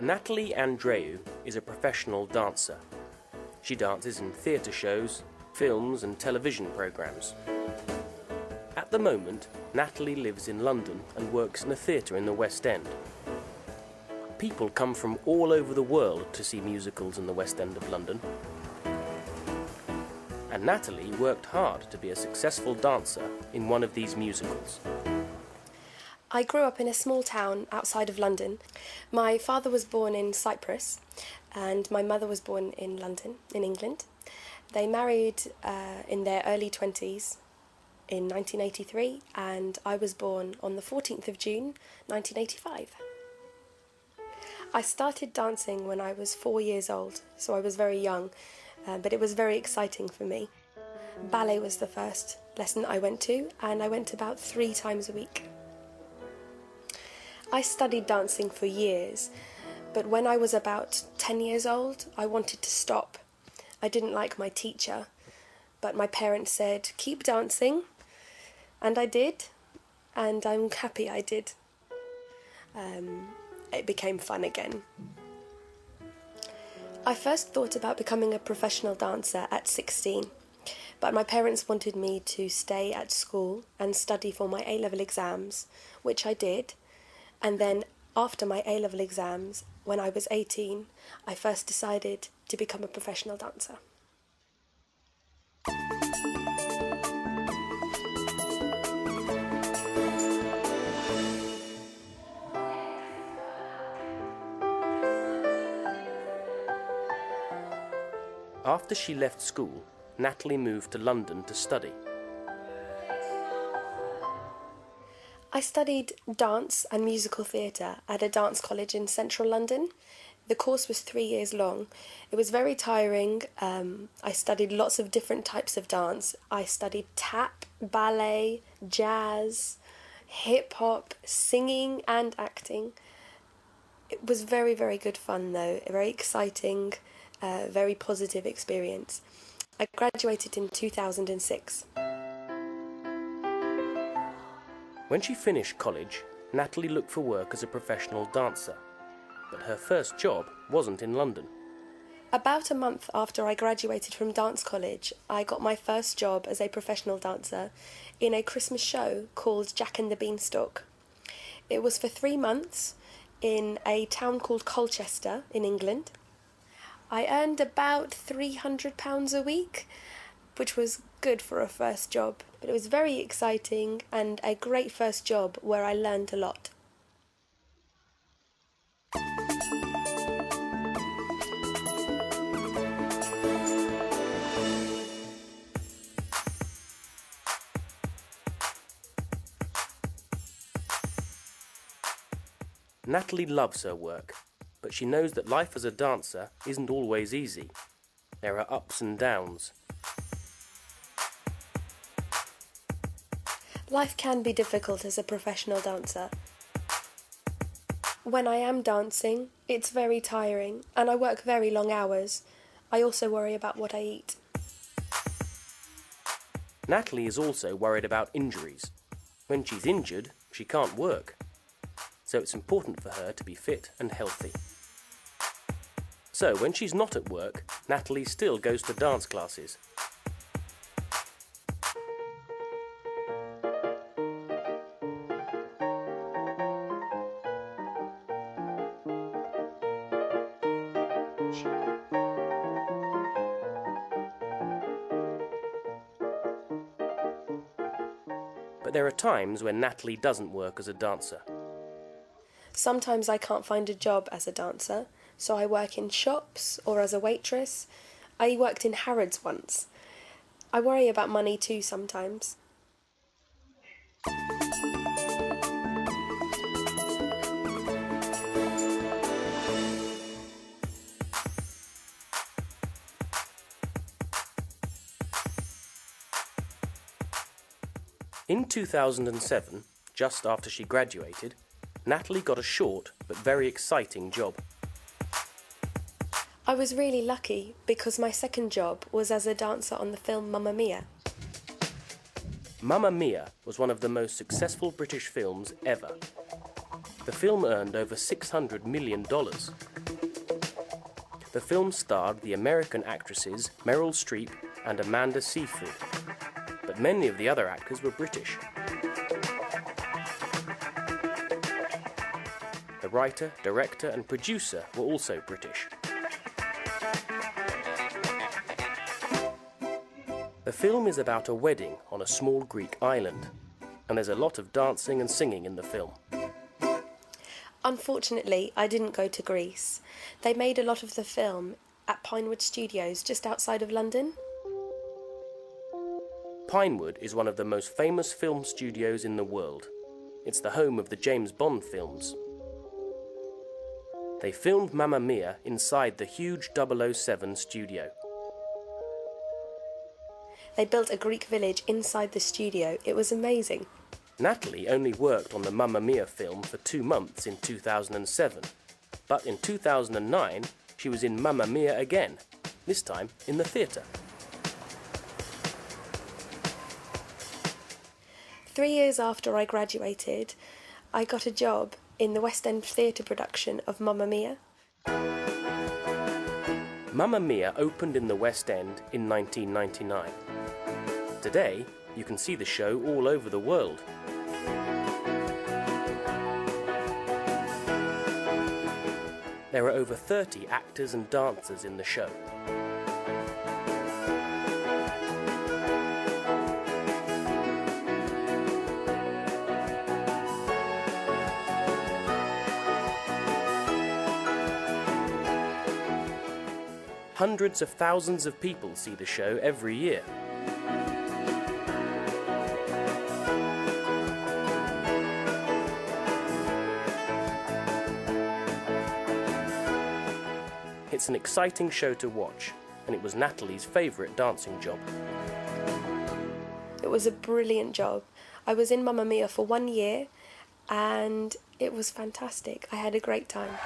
Natalie Andreu is a professional dancer. She dances in theatre shows, films and television programmes. At the moment, Natalie lives in London and works in a theatre in the West End. People come from all over the world to see musicals in the West End of London. And Natalie worked hard to be a successful dancer in one of these musicals. I grew up in a small town outside of London. My father was born in Cyprus and my mother was born in London, in England. They married in their early 20s in 1983 and I was born on the 14th of June 1985. I started dancing when I was 4 years old, so I was very young, but it was very exciting for me. Ballet was the first lesson I went to, and I went about 3 times a week. I studied dancing for years, but when I was about 10 years old, I wanted to stop. I didn't like my teacher, but my parents said, keep dancing, and I did, and I'm happy I did. It became fun again. I first thought about becoming a professional dancer at 16, but my parents wanted me to stay at school and study for my A-level exams, which I did, and then after my A-level exams, when I was 18, I first decided to become a professional dancer. After she left school, Natalie moved to London to study. I studied dance and musical theatre at a dance college in central London. The course was 3 years long. It was very tiring. I studied lots of different types of dance. I studied tap, ballet, jazz, hip-hop, singing and acting. It was very, very good fun though, very exciting, very positive experience. I graduated in 2006. When she finished college, Natalie looked for work as a professional dancer, but her first job wasn't in London. About a month after I graduated from dance college, I got my first job as a professional dancer in a Christmas show called Jack and the Beanstalk. It was for 3 months in a town called Colchester in England. I earned about £300 a week, which was good for a first job, but it was very exciting and a great first job where I learned a lot. Natalie loves her work, but she knows that life as a dancer isn't always easy. There are ups and downs. Life can be difficult as a professional dancer. When I am dancing, it's very tiring and I work very long hours. I also worry about what I eat. Natalie is also worried about injuries. When she's injured, she can't work. So it's important for her to be fit and healthy. So when she's not at work, Natalie still goes to dance classes. But there are times when Natalie doesn't work as a dancer. Sometimes I can't find a job as a dancer, so I work in shops or as a waitress. I worked in Harrods once. I worry about money too sometimes. In 2007, just after she graduated, Natalie got a short but very exciting job. I was really lucky because my second job was as a dancer on the film Mamma Mia. Mamma Mia was one of the most successful British films ever. The film earned over $600 million The film starred the American actresses Meryl Streep and Amanda Seyfried, but many of the other actors were British. The writer, director and producer were also British. The film is about a wedding on a small Greek island, and there's a lot of dancing and singing in the film. Unfortunately, I didn't go to Greece. They made a lot of the film at Pinewood Studios, just outside of London. Pinewood is one of the most famous film studios in the world. It's the home of the James Bond films. They filmed Mamma Mia inside the huge 007 studio. They built a Greek village inside the studio. It was amazing. Natalie only worked on the Mamma Mia film for 2 months in 2007, but in 2009 she was in Mamma Mia again, this time in the theatre. 3 years after I graduated, I got a job in the West End theatre production of Mamma Mia. Mamma Mia opened in the West End in 1999. Today, you can see the show all over the world. There are over 30 actors and dancers in the show. Hundreds of thousands of people see the show every year. It's an exciting show to watch, and it was Natalie's favourite dancing job. It was a brilliant job. I was in Mamma Mia for 1 year, and it was fantastic. I had a great time.